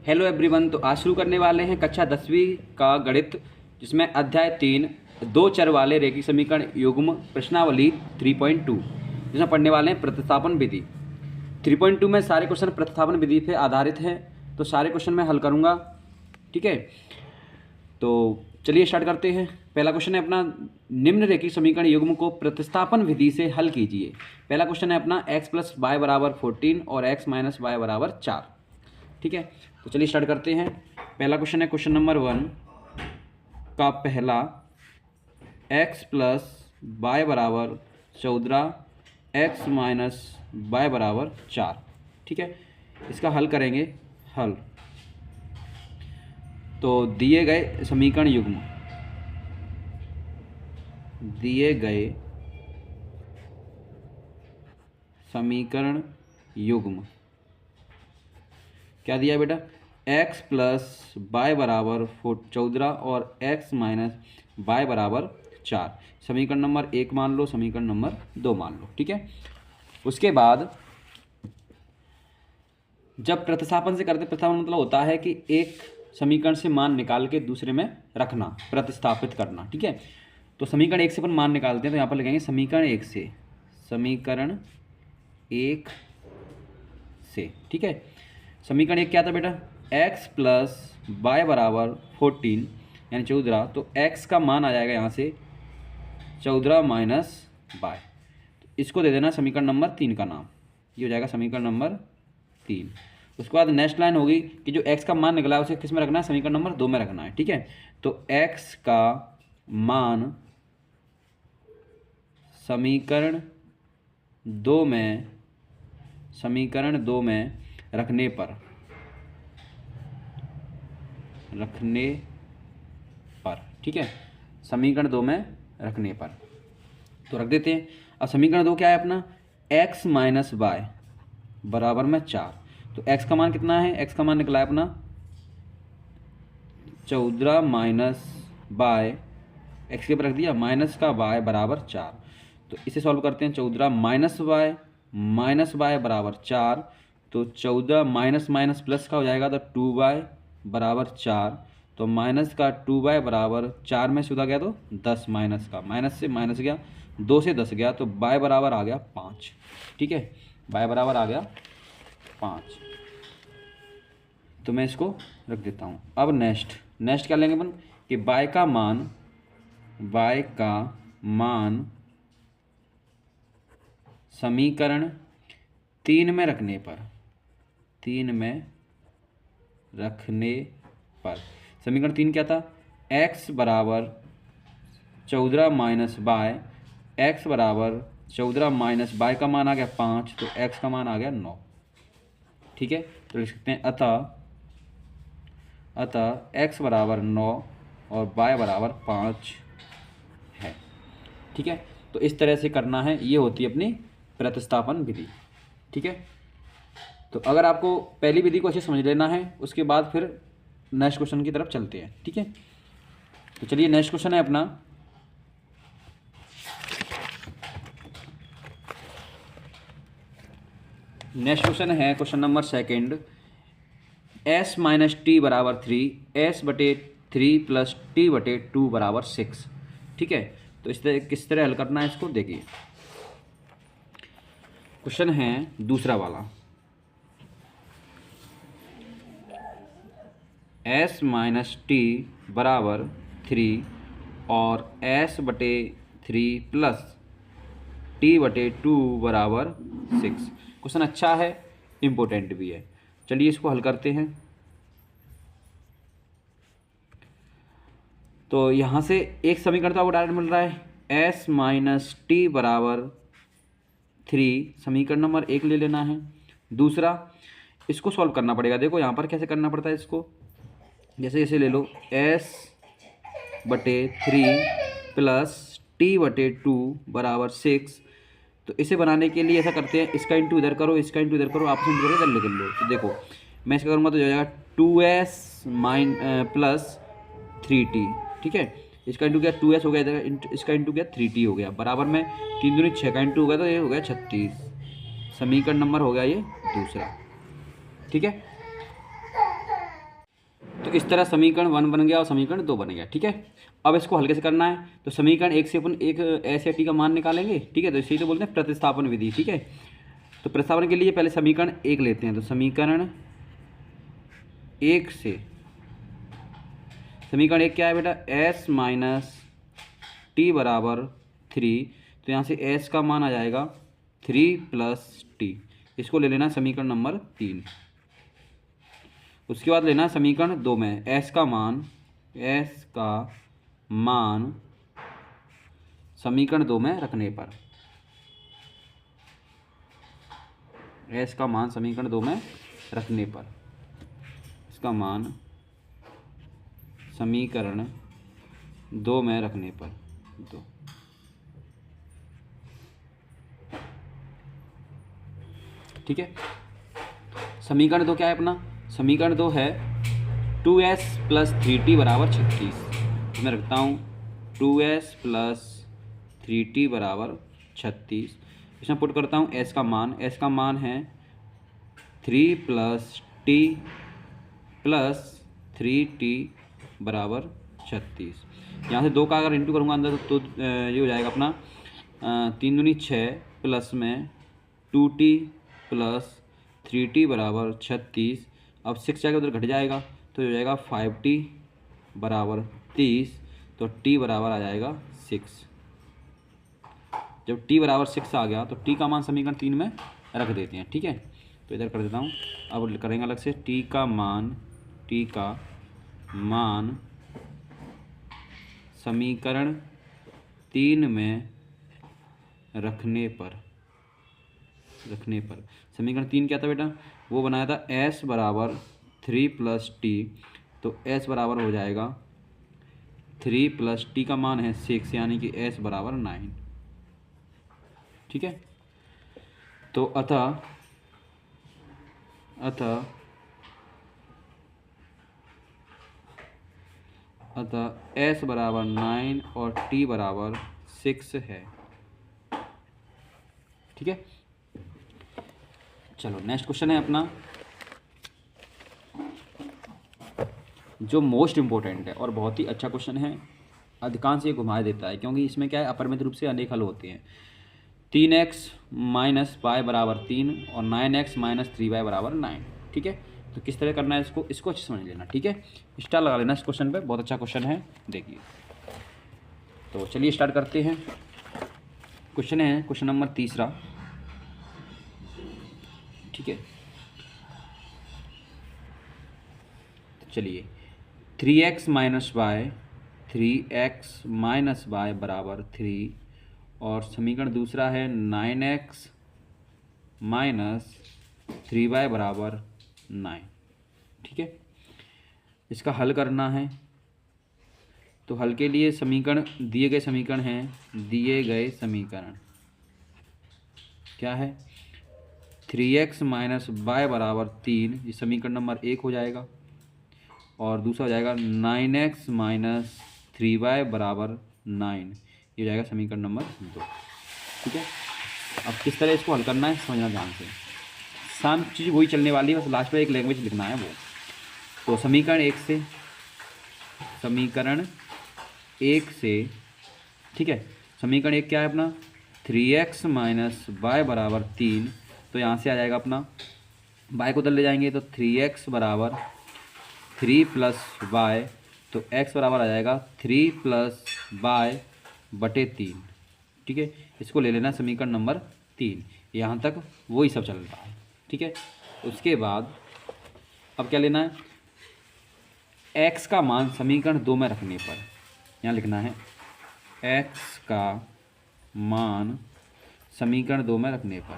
Hello everyone. तो आज शुरू करने वाले हैं कक्षा 10वीं का गणित, जिसमें अध्याय 3 दो चर वाले रेखीय समीकरण युग्म प्रश्नावली 3.2, जिसमें पढ़ने वाले हैं प्रतिस्थापन विधि। 3.2 में सारे क्वेश्चन प्रतिस्थापन विधि पे आधारित हैं, तो सारे क्वेश्चन मैं हल करूँगा। ठीक है, तो चलिए स्टार्ट करते हैं। पहला क्वेश्चन है अपना, निम्न रेखीय समीकरण युग्म को प्रतिस्थापन विधि से हल कीजिए। पहला क्वेश्चन है अपना x + y = 14 और x - y = 4। ठीक है, तो चलिए स्टार्ट करते हैं। पहला क्वेश्चन है क्वेश्चन नंबर 1 का पहला, x + y = 14, x - y = 4। ठीक है, इसका हल करेंगे। हल तो दिए गए समीकरण युग्म, दिए गए समीकरण युग्म क्या दिया बेटा, x + y = 14 और x - y = 4। समीकरण नंबर 1 मान लो, समीकरण नंबर 2 मान लो। ठीक है, उसके बाद जब प्रतिस्थापन से करते, प्रतिस्थापन मतलब होता है कि एक समीकरण से मान निकाल के दूसरे में रखना, प्रतिस्थापित करना। ठीक है, तो समीकरण 1 से अपन मान निकालते हैं, तो यहाँ पर लिखेंगे समीकरण 1 से, समीकरण 1 से। ठीक है, समीकरण 1 क्या था बेटा, x + y = 14 यानी 14, तो x का मान आ जाएगा यहाँ से 14 - y। तो इसको दे देना समीकरण नंबर 3 का नाम, ये हो जाएगा समीकरण नंबर 3। उसके बाद नेक्स्ट लाइन होगी कि जो x का मान निकला है उसे किस में रखना है, समीकरण नंबर 2 में रखना है। ठीक है, तो x का मान समीकरण 2 में, समीकरण 2 में रखने पर, ठीक है, समीकरण 2 में रखने पर तो रख देते हैं। अब समीकरण 2 क्या है अपना, x - y = 4। तो x का मान कितना है, x का मान निकला है अपना 14 - y, x के ऊपर रख दिया, माइनस का y = 4। तो इसे सॉल्व करते हैं, 14 - y = 4। तो 14 माइनस माइनस प्लस का हो जाएगा, तो 2y = 4। तो माइनस का 2y = 4 में से उधर गया तो 10, माइनस का माइनस से माइनस गया, 2 से 10 गया, तो y बराबर आ गया 5। ठीक है, y बराबर आ गया 5। तो मैं इसको रख देता हूँ। अब नेक्स्ट क्या लेंगे अपन कि y का मान समीकरण 3 में रखने पर, समीकरण 3 क्या था, x = 14 - y, x = 14 - y का मान आ गया 5, तो x का मान आ गया 9। ठीक है, तो लिख सकते हैं अतः x = 9 और y = 5 है। ठीक है, तो इस तरह से करना है, ये होती है अपनी प्रतिस्थापन विधि। ठीक है, तो अगर आपको पहली विधि को अच्छे समझ लेना है, उसके बाद फिर नेक्स्ट क्वेश्चन की तरफ चलते हैं। ठीक है, तो चलिए नेक्स्ट क्वेश्चन है अपना, नेक्स्ट क्वेश्चन है question number 2, s - t = 3, s/3 + t/2 = 6। ठीक है, तो इस तरह किस तरह हल करना है इसको देखिए। क्वेश्चन है दूसरा वाला, s - t = 3 और s/3 + t/2 = 6। क्वेश्चन अच्छा है, इम्पोर्टेंट भी है। चलिए इसको हल करते हैं। तो यहाँ से एक समीकरण तो आपको डायरेक्ट मिल रहा है, s - t = 3, समीकरण नंबर 1 ले लेना है। दूसरा इसको सॉल्व करना पड़ेगा। देखो यहाँ पर कैसे करना पड़ता है इसको, जैसे ले लो, s/3 + t/2 = 6। तो इसे बनाने के लिए ऐसा करते हैं, इसका इंटू इधर करो, इसका इंटू इधर करो, आपस में इंटू करो, इधर लो। तो देखो मैं इसका करूँगा तो हो जाएगा 2s + 3t। ठीक है, इसका इंटू किया 2s हो गया, इधर इसका इंटू किया 3t हो गया, बराबर में 3 दूनी 6 का इंटू हो गया, तो ये हो गया 36। समीकरण नंबर हो गया ये दूसरा। ठीक है, इस तरह समीकरण 1 बन गया और समीकरण 2 बन गया। ठीक है, अब इसको हल्के से करना है। तो समीकरण 1 से अपन एक एस या टी का मान निकालेंगे। ठीक है, तो इसी तो बोलते हैं प्रतिस्थापन विधि। ठीक है, तो प्रतिस्थापन के लिए पहले समीकरण 1 लेते हैं। तो समीकरण 1 से समीकरण 1 क्या है बेटा, s माइनस टी बराबर 3। तो यहाँ से s का मान आ जाएगा 3 प्लस टी। इसको ले लेना समीकरण नंबर 3। उसके बाद लेना समीकरण 2 में s का मान समीकरण 2 में रखने पर, s का मान समीकरण 2 में रखने पर, इसका मान समीकरण 2 में रखने पर 2। ठीक है, समीकरण 2 क्या है अपना, समीकरण 2 है 2s प्लस 3t बराबर 36। मैं रखता हूँ 2s प्लस 3t बराबर 36। इसमें पुट करता हूँ s का मान है 3 प्लस t प्लस 3t बराबर 36। यहाँ से 2 का अगर इंटू करूँगा अंदर तो ये हो जाएगा अपना 3 दूनी 6 प्लस में 2t प्लस 3t बराबर 36। अब 6 जाएगा उधर घट जाएगा तो हो जाएगा 5t बराबर 30। तो t बराबर आ जाएगा 6। जब t बराबर 6 आ गया तो t का मान समीकरण 3 में रख देते हैं। ठीक है, तो इधर कर देता हूँ। अब करेंगे अलग से t का मान समीकरण 3 में रखने पर समीकरण 3 क्या था बेटा, वो बनाया था s बराबर 3 प्लस टी। तो s बराबर हो जाएगा 3 प्लस टी का मान है 6, यानी कि s बराबर 9। ठीक है, तो अतः s बराबर 9 और t बराबर 6 है। ठीक है, चलो नेक्स्ट क्वेश्चन है अपना जो मोस्ट इम्पोर्टेंट है और बहुत ही अच्छा क्वेश्चन है। अधिकांश ये घुमा देता है क्योंकि इसमें क्या है, अपरिमित रूप से अनेक हल होते हैं। 3x माइनस वाई बराबर 3 और 9x माइनस 3y बराबर 9। ठीक है, तो किस तरह करना है इसको अच्छे समझ लेना। ठीक है, स्टार लगा लेना इस क्वेश्चन पे, बहुत अच्छा क्वेश्चन है, देखिए। तो चलिए स्टार्ट करते हैं। क्वेश्चन है क्वेश्चन नंबर 3। ठीक है, तो चलिए 3x माइनस वाई बराबर 3 और समीकरण दूसरा है 9x माइनस 3y बराबर 9। ठीक है, इसका हल करना है। तो हल के लिए समीकरण दिए गए समीकरण क्या है, 3x माइनस वाई बराबर 3, ये समीकरण नंबर 1 हो जाएगा। और दूसरा हो जाएगा 9x माइनस 3y बराबर 9, ये हो जाएगा समीकरण नंबर 2। ठीक है, अब किस तरह इसको हल करना है समझना ध्यान से। साम चीज़ वही चलने वाली है, बस लास्ट में एक लैंग्वेज लिखना है वो। तो समीकरण 1 से ठीक है, समीकरण 1 क्या है अपना, 3x माइनस वाई बराबर 3। तो यहाँ से आ जाएगा अपना y को उधर ले जाएंगे तो 3x बराबर 3 प्लस वाई। तो x बराबर आ जाएगा 3 प्लस वाई बटे 3। ठीक है, इसको ले लेना समीकरण नंबर 3। यहाँ तक वही सब चल रहा है। ठीक है, उसके बाद अब क्या लेना है, x का मान समीकरण 2 में रखने पर, यहाँ लिखना है x का मान समीकरण 2 में रखने पर,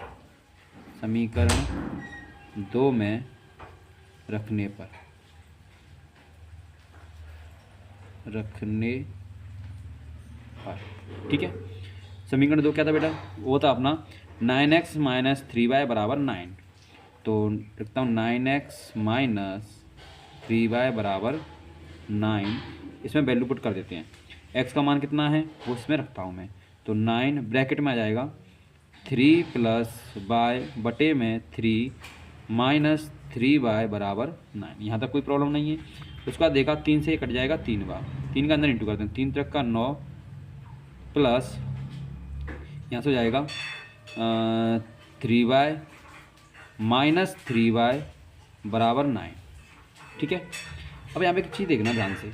ठीक है। समीकरण 2 क्या था बेटा, वो था अपना 9x माइनस 3y बराबर 9। तो लिखता हूँ 9x माइनस 3y बराबर 9। इसमें वैल्यू पुट कर देते हैं। x का मान कितना है वो इसमें रखता हूँ मैं। तो 9 ब्रैकेट में आ जाएगा 3 प्लस y बटे में 3 -3y बराबर 9। यहाँ तक कोई प्रॉब्लम नहीं है। उसके बाद देखा 3 से ये कट जाएगा 3 बार, 3 का अंदर इंटू करते हैं, 3 तक का 9 प्लस यहाँ से हो जाएगा 3y -3y बराबर 9। ठीक है। अब यहाँ पे एक चीज़ देखना ध्यान से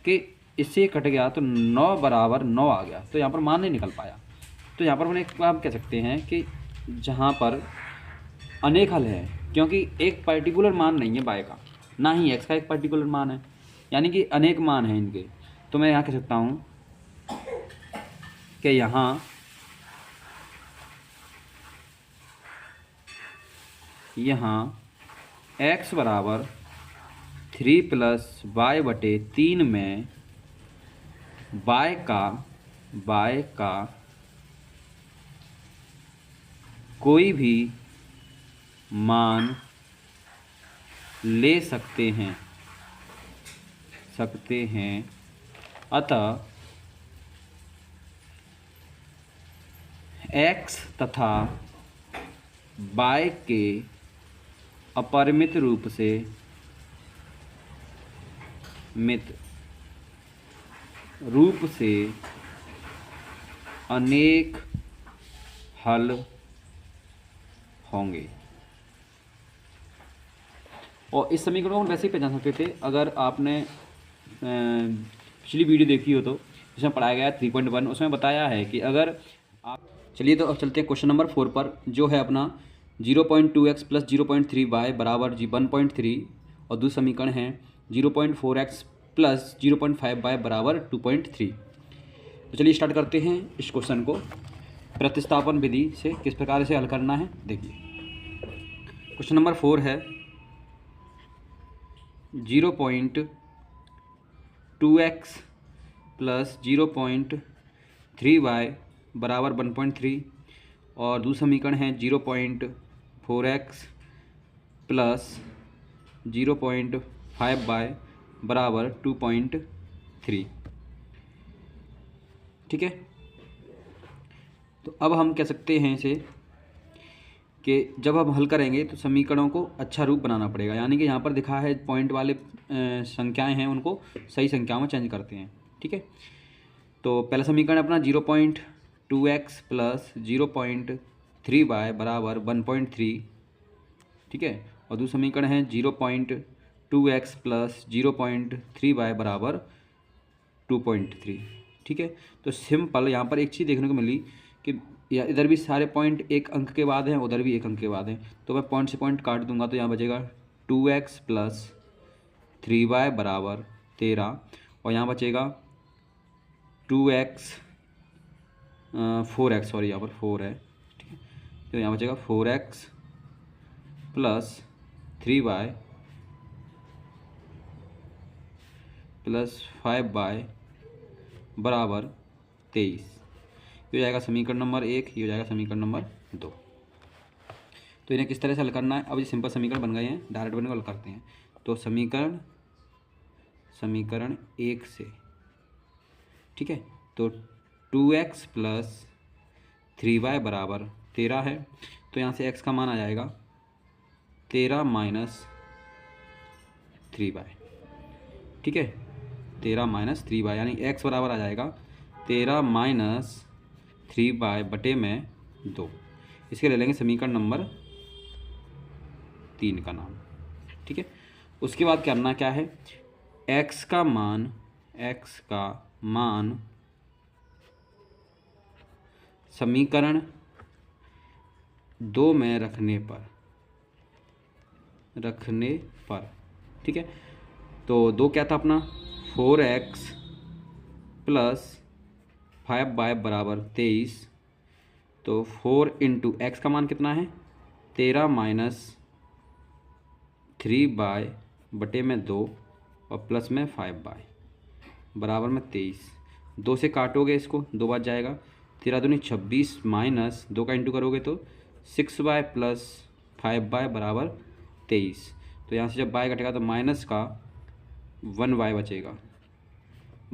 कि इससे कट गया तो 9 बराबर 9 आ गया, तो यहाँ पर मान नहीं निकल पाया। तो यहाँ पर मैंने आप कह सकते हैं कि जहाँ पर अनेक हल है, क्योंकि एक पर्टिकुलर मान नहीं है y का, ना ही x का एक पर्टिकुलर मान है, यानी कि अनेक मान हैं इनके। तो मैं यहाँ कह सकता हूँ कि यहाँ x बराबर 3 + y/3 में y का कोई भी मान ले सकते हैं अतः x तथा y के अपरिमित रूप से अनेक हल होंगे। और इस समीकरण को हम वैसे ही पहचान सकते थे अगर आपने पिछली वीडियो देखी हो, तो जिसमें पढ़ाया गया 3.1, उसमें बताया है कि अगर आप चलिए तो अब चलते हैं क्वेश्चन नंबर 4 पर, जो है अपना 0.2x + 0.3y बराबर 1.3 और दूसरा समीकरण है 0.4x + 0.5y बराबर 2.3। तो चलिए स्टार्ट करते हैं इस क्वेश्चन को प्रतिस्थापन विधि से किस प्रकार से हल करना है। देखिए क्वेश्चन नंबर 4 है 0.2x + 0.3y बराबर 1.3 और दूसरा समीकरण है 0.4x + 0.5y बराबर 2.3। ठीक है। तो अब हम कह सकते हैं इसे कि जब हम हल करेंगे तो समीकरणों को अच्छा रूप बनाना पड़ेगा, यानी कि यहाँ पर दिखा है पॉइंट वाले संख्याएं हैं उनको सही संख्याओं में चेंज करते हैं। ठीक है। तो पहला समीकरण अपना 0.2x + 0.3y बराबर 1.3। ठीक है। और दूसरा समीकरण है 0.2x + 0.3y बराबर 2.3। ठीक है। तो सिंपल यहाँ पर एक चीज़ देखने को मिली कि इधर भी सारे पॉइंट एक अंक के बाद हैं, उधर भी एक अंक के बाद हैं, तो मैं पॉइंट से पॉइंट काट दूंगा तो यहाँ बचेगा 2x + 3y बराबर 13 और यहाँ बचेगा 2x 4x, सॉरी यहाँ पर 4 है। ठीक है। तो यहाँ बचेगा 4x + 3y + 5y बराबर 23। ये हो जाएगा समीकरण नंबर 1, ये हो जाएगा समीकरण नंबर 2। तो इन्हें किस तरह से हल करना है, अब ये सिंपल समीकरण बन गए हैं, डायरेक्ट बन हल करते हैं। तो समीकरण 1 से, ठीक है, तो 2x + 3y बराबर 13 है, तो यहाँ से x का मान आ जाएगा 13 - 3y। ठीक है। 13 - 3y यानी x बराबर आ जाएगा 13 - 3y/2। इसके ले लेंगे समीकरण नंबर 3 का नाम। ठीक है। उसके बाद करना क्या है, x का मान समीकरण 2 में रखने पर। ठीक है। तो 2 क्या था अपना 4x + 5y बराबर 23। तो 4 × x का मान कितना है 13 - 3y/2 और प्लस में 5y बराबर में 23। 2 से काटोगे इसको 2 बार जाएगा, 13 दूनी 26 माइनस 2 का इंटू करोगे तो 6y + 5y बराबर 23। तो यहाँ से जब y कटेगा तो माइनस का 1y बचेगा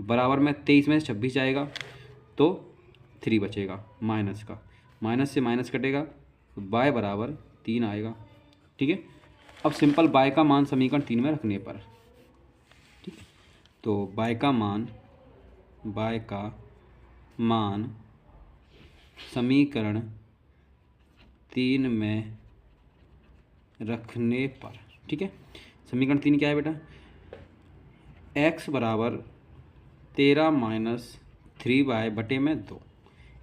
बराबर में 23 में 26 जाएगा तो 3 बचेगा माइनस का, माइनस से माइनस कटेगा तो y बराबर 3 आएगा। ठीक है। अब सिंपल बाय का मान समीकरण 3 में रखने पर, ठीक है, तो बाय का मान समीकरण 3 में रखने पर, ठीक है, समीकरण 3 क्या है बेटा, x बराबर 13 माइनस 3y बटे में 2,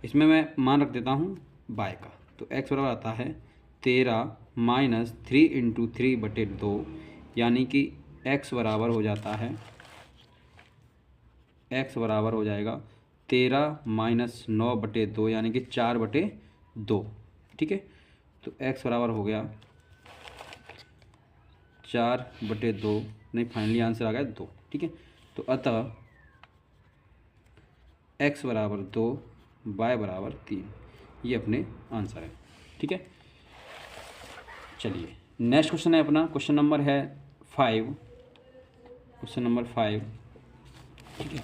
इसमें मैं मान रख देता हूँ बाय का, तो x बराबर आता है 13 माइनस 3 इंटू 3 बटे 2, यानी कि x बराबर हो जाता है, x बराबर हो जाएगा 13 माइनस 9 बटे 2 यानी कि 4 बटे 2, ठीक है, तो x बराबर हो गया 4 बटे 2, नहीं फाइनली आंसर आ गया 2, ठीक है, तो अतः x बराबर 2, y बराबर 3, ये अपने आंसर है, ठीक है। चलिए नेक्स्ट क्वेश्चन है अपना, क्वेश्चन नंबर है 5, क्वेश्चन नंबर 5, ठीक है,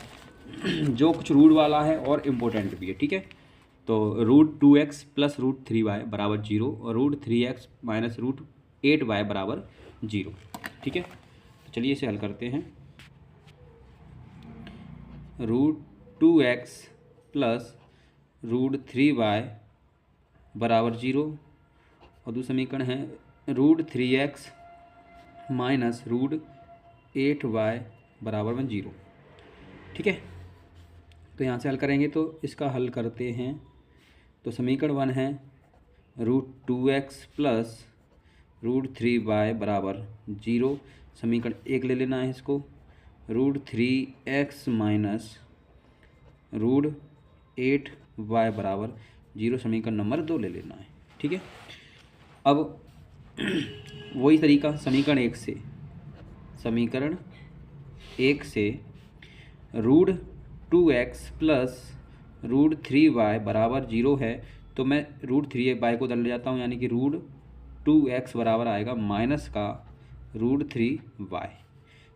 जो कुछ रूट वाला है और इम्पोर्टेंट भी है, ठीक है, तो √2x प्लस √3y बराबर 0 और √3x माइनस √8y बराबर 0, ठीक है, तो चलिए इसे हल करते हैं। √2x प्लस √3y बराबर 0 और दूसरा समीकरण है √3x माइनस √8y बराबर में 0, ठीक है, तो यहाँ से हल करेंगे, तो इसका हल करते हैं, तो समीकरण 1 है √2x प्लस √3y बराबर 0, समीकरण 1 ले लेना है इसको, √3x माइनस √8y बराबर 0, समीकरण नंबर 2 ले लेना है, ठीक है। अब वही तरीका समीकरण 1 से, √2x प्लस √3y बराबर 0 है, तो मैं √3y को उधर ले जाता हूँ, यानी कि √2x बराबर आएगा माइनस का √3y,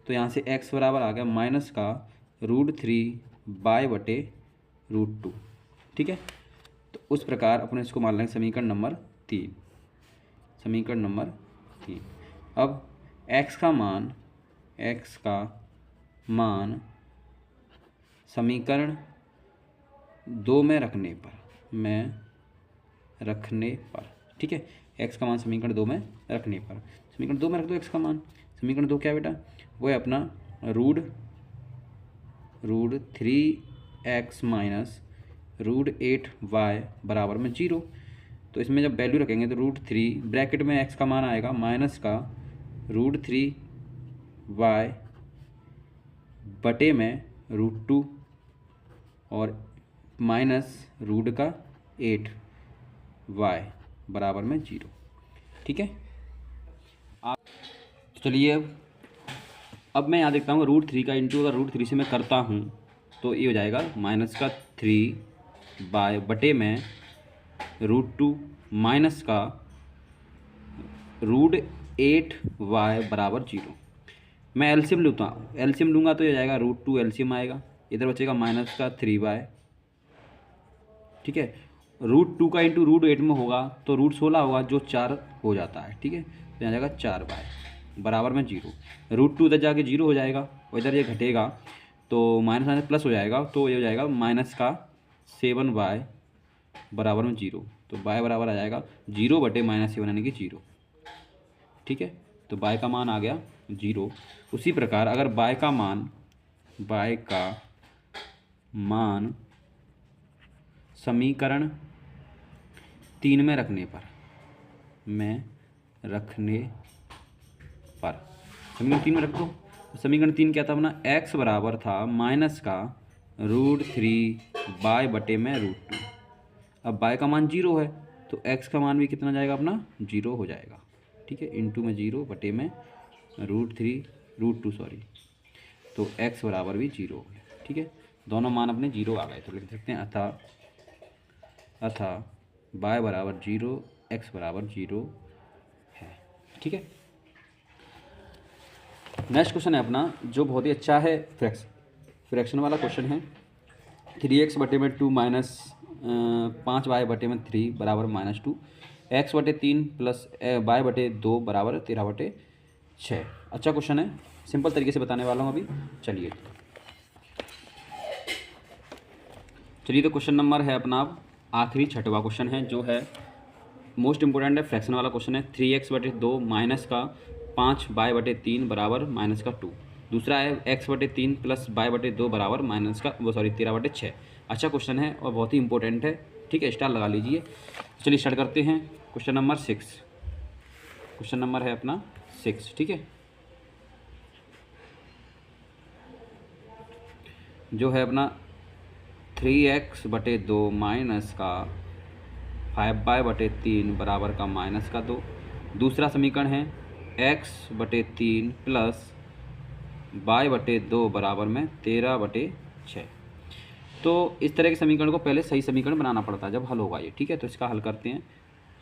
तो यहाँ से x बराबर आ गया माइनस का √3y बटे √2, ठीक है, तो उस प्रकार अपने इसको मान लेंगे समीकरण नंबर 3, समीकरण नंबर 3। अब x का मान समीकरण 2 में रखने पर, ठीक है, x का मान समीकरण 2 में रखने पर, समीकरण 2 में रख दो x का मान, समीकरण 2 क्या बेटा, वो है अपना √3x माइनस √8y बराबर में 0, तो इसमें जब वैल्यू रखेंगे तो √3 ब्रैकेट में x का मान आएगा माइनस का √3y बटे में √2 और माइनस रूट का 8y बराबर में 0, ठीक है। तो चलिए अब मैं यहाँ देखता हूँ √3 का इंटू अगर √3 से मैं करता हूँ तो ये हो जाएगा माइनस का 3y बटे में √2 माइनस का √8y बराबर 0। मैं एलसीएम लूँगा तो ये जाएगा √2 एलसीएम आएगा, इधर बचेगा माइनस का 3y, ठीक है, √2 का इंटू √8 में होगा तो √16 होगा जो 4 हो जाता है, ठीक है, तो यहाँ जाएगा 4y बराबर में 0, √2 इधर जाके 0 हो जाएगा और इधर ये घटेगा तो माइनस माइनस प्लस हो जाएगा, तो ये हो जाएगा माइनस का 7y बराबर में 0, तो y बराबर आ जाएगा 0 बटे माइनस 7 यानी कि 0, ठीक है, तो y का मान आ गया 0। उसी प्रकार अगर y का मान समीकरण 3 में रखने पर, समीकरण 3 में रख दो, समीकरण 3 क्या था अपना, x बराबर था माइनस का √3y बटे में √2, अब y का मान 0 है तो x का मान भी कितना जाएगा अपना 0 हो जाएगा, ठीक है, इंटू में 0 बटे में √2 सॉरी, तो x बराबर भी 0 हो गया, ठीक है, दोनों मान अपने 0 आ गए, तो लिख सकते हैं अतः y बराबर 0 x बराबर 0 है, ठीक है। नेक्स्ट क्वेश्चन है अपना जो बहुत ही अच्छा है, फ्रैक्शन वाला क्वेश्चन है, 3x बटे में 2 माइनस 5y बटे में 3 बराबर -2, x बटे 3 प्लस y बटे 2 बराबर 13 बटे 6। अच्छा क्वेश्चन है, सिंपल तरीके से बताने वाला हूँ अभी। चलिए तो क्वेश्चन नंबर है अपना आखिरी 6वां क्वेश्चन है, जो है मोस्ट इंपोर्टेंट है, फ्रैक्शन वाला क्वेश्चन है। 3x/2 माइनस का 5y/3 बराबर माइनस का 2। दूसरा है x/3 प्लस y/2 बराबर माइनस का 13/6। अच्छा क्वेश्चन है और बहुत ही इंपॉर्टेंट है, ठीक है, स्टार लगा लीजिए। चलिए स्टार्ट करते हैं। क्वेश्चन नंबर 6, क्वेश्चन नंबर है अपना 6, ठीक है, जो है अपना 3x/2 माइनस का 5y/3 बराबर का माइनस का 2। दूसरा समीकरण है x/3 प्लस y/2 बराबर में 13/6। तो इस तरह के समीकरण को पहले सही समीकरण बनाना पड़ता है जब हल होगा ये, ठीक है। तो इसका हल करते हैं।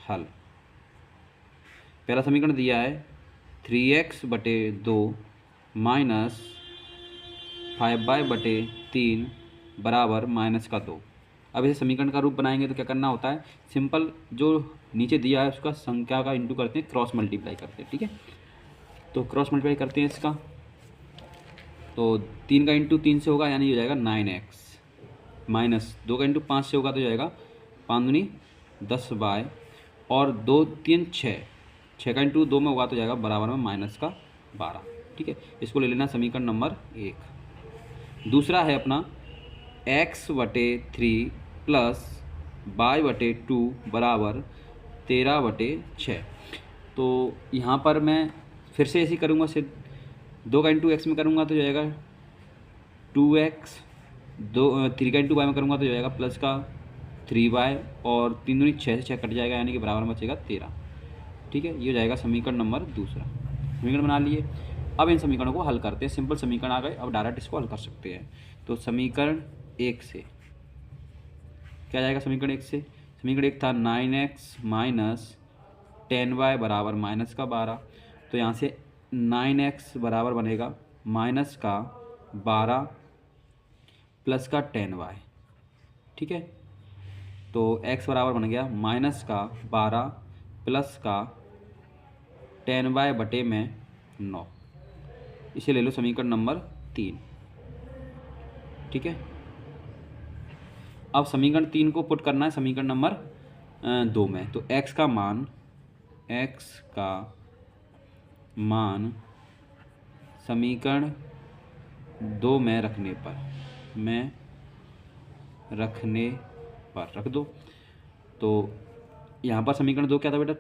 हल, पहला समीकरण दिया है 3x/2 माइनस 5y/3 बराबर माइनस का 2। अब इसे समीकरण का रूप बनाएंगे तो क्या करना होता है, सिंपल जो नीचे दिया है उसका संख्या का इंटू करते हैं, क्रॉस मल्टीप्लाई करते हैं, ठीक है। तो क्रॉस मल्टीप्लाई करते हैं इसका, तो 3 का इंटू 3 से होगा, यानी हो जाएगा 9x, माइनस 2 का इंटू 5 से होगा तो जाएगा 5 दूनी 10y, और 2 3 6 का इंटू 2 में होगा तो जाएगा बराबर में माइनस का 12, ठीक है। इसको ले लेना समीकरण नंबर 1। दूसरा है अपना x/3 प्लस y/2 बराबर 13/6। तो यहाँ पर मैं फिर से ऐसे ही करूँगा, सिर्फ 2 का इंटू एक्स में करूँगा तो जाएगा 2x, 3 का इंटू वाई में करूँगा तो जाएगा प्लस का 3y, और 3 दूनी 6 से 6 कट जाएगा, यानी कि बराबर में बचेगा 13, ठीक है। ये हो जाएगा समीकरण नंबर दूसरा। समीकरण बना लिए। अब इन समीकरणों को हल करते हैं। सिंपल समीकरण आ गए, अब डायरेक्ट इसको हल कर सकते हैं। तो समीकरण 1 से क्या जाएगा, समीकरण 1 से, समीकरण 1 था 9x माइनस 10y बराबर माइनस का 12। तो यहाँ से 9x बराबर बनेगा माइनस का 12 प्लस का 10y, ठीक है। तो x बराबर बन गया माइनस का 12 प्लस का 10y बटे में 9। इसे ले लो समीकरण नंबर 3, ठीक है। अब समीकरण 3 को पुट करना है समीकरण नंबर 2 में। तो x का मान समीकरण 2 में रखने पर रख दो। तो यहाँ पर समीकरण 2 क्या था बेटा,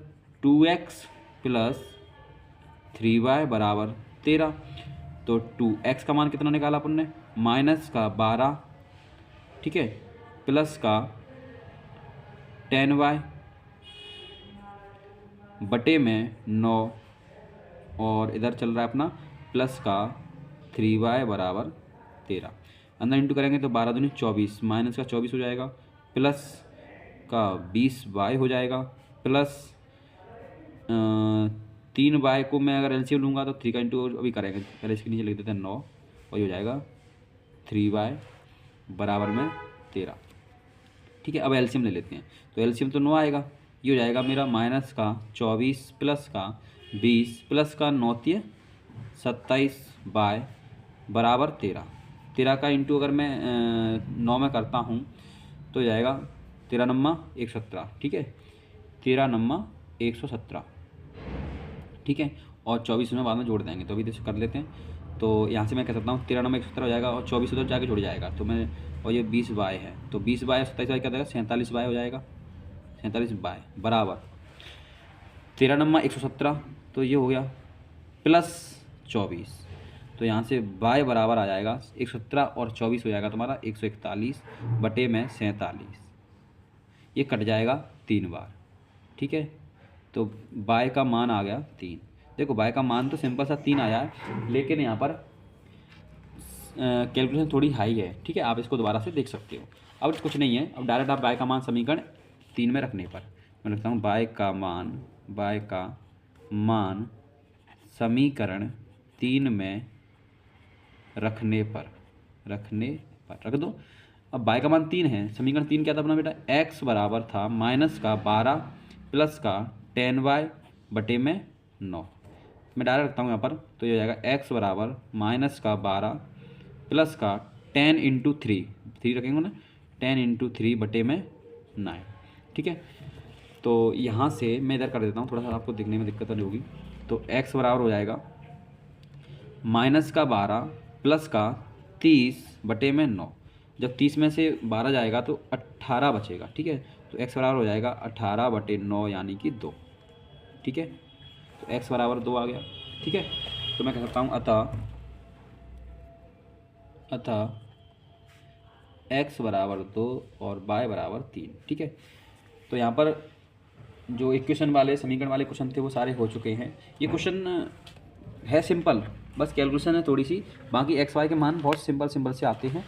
2x प्लस 3y बराबर 13। तो 2x का मान कितना निकाला अपन ने, माइनस का 12, ठीक है, प्लस का 10y बटे में 9, और इधर चल रहा है अपना प्लस का 3y बराबर 13। अंदर इंटू करेंगे तो 12 दूनी 24, माइनस का 24 हो जाएगा, प्लस का 20y हो जाएगा, प्लस 3y को मैं अगर एलसीएम लूँगा तो 3 का इंटू अभी करेंगे, पहले इसके नीचे लिख देते हैं 9, और हो जाएगा 3y बराबर में 13, ठीक है। अब एलसीएम ले लेते हैं, तो एलसीएम तो 9 आएगा, ये हो जाएगा मेरा माइनस का 24 प्लस का 20 प्लस का 9 × 27y बराबर 13। 13 का इंटू अगर मैं 9 में करता हूँ तो जाएगा 13 नम्मा 117, ठीक है, 13 नम्मा 117, ठीक है। और 24 में बाद में जोड़ देंगे, तो अभी कर लेते हैं। तो यहाँ से मैं कह सकता हूँ 13 नम्मा 117 हो जाएगा, और 24 उधर जाके जुड़ जाएगा, तो मैं, और ये 20y है, तो 20y 27y क्या देगा, 47y हो जाएगा, 47y बराबर 13 नम्मा 117, तो ये हो गया प्लस 24। तो यहाँ से y बराबर आ जाएगा 117 और 24 हो जाएगा तुम्हारा 141 बटे में 47, ये कट जाएगा 3 बार, ठीक है। तो y का मान आ गया 3। देखो y का मान तो सिंपल सा 3 आया है, लेकिन यहाँ पर कैलकुलेशन थोड़ी हाई है, ठीक है, आप इसको दोबारा से देख सकते हो। अब कुछ नहीं है, अब डायरेक्ट आप y का मान समीकरण 3 में रखने पर, मैं लिखता हूँ y का मान समीकरण 3 में रखने पर रख दो। अब y का मान 3 है, समीकरण 3 क्या था अपना बेटा, x बराबर था माइनस का 12 प्लस का 10y बटे में 9। मैं डायरेक्ट रखता हूँ यहाँ पर, तो ये हो जाएगा x बराबर माइनस का 12 प्लस का 10 इंटू 3 रखेंगे ना, 10 इंटू 3 बटे में 9। ठीक है, तो यहाँ से मैं इधर कर देता हूँ, थोड़ा सा आपको दिखने में दिक्कत नहीं होगी। तो x बराबर हो जाएगा माइनस का 12 प्लस का 30 बटे में 9। जब 30 में से 12 जाएगा तो 18 बचेगा। ठीक है, तो x बराबर हो जाएगा 18 बटे 9 यानी कि 2। ठीक है, तो x बराबर 2 आ गया। ठीक है, तो मैं कह सकता हूँ अतः x बराबर 2 और y बराबर 3। ठीक है, तो यहाँ पर जो इक्वेशन वाले समीकरण वाले क्वेश्चन थे वो सारे हो चुके हैं। ये क्वेश्चन है सिंपल, बस कैलकुलेशन है थोड़ी सी, बाकी एक्स वाई के मान बहुत सिंपल से आते हैं।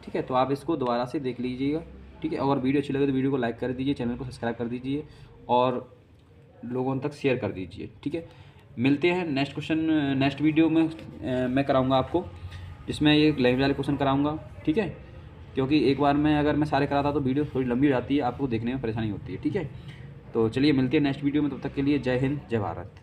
ठीक है, तो आप इसको दोबारा से देख लीजिएगा। ठीक है, अगर वीडियो अच्छी लगे तो वीडियो को लाइक कर दीजिए, चैनल को सब्सक्राइब कर दीजिए और लोगों तक शेयर कर दीजिए। ठीक है, मिलते हैं नेक्स्ट क्वेश्चन, नेक्स्ट वीडियो में मैं कराऊँगा आपको, जिसमें ये लैंग्वेज वाले क्वेश्चन कराऊँगा। ठीक है, क्योंकि एक बार में अगर मैं सारे कराता तो वीडियो थोड़ी लंबी हो जाती है, आपको देखने में परेशानी होती है। ठीक है, तो चलिए मिलते हैं नेक्स्ट वीडियो में, तब तक के लिए जय हिंद जय भारत।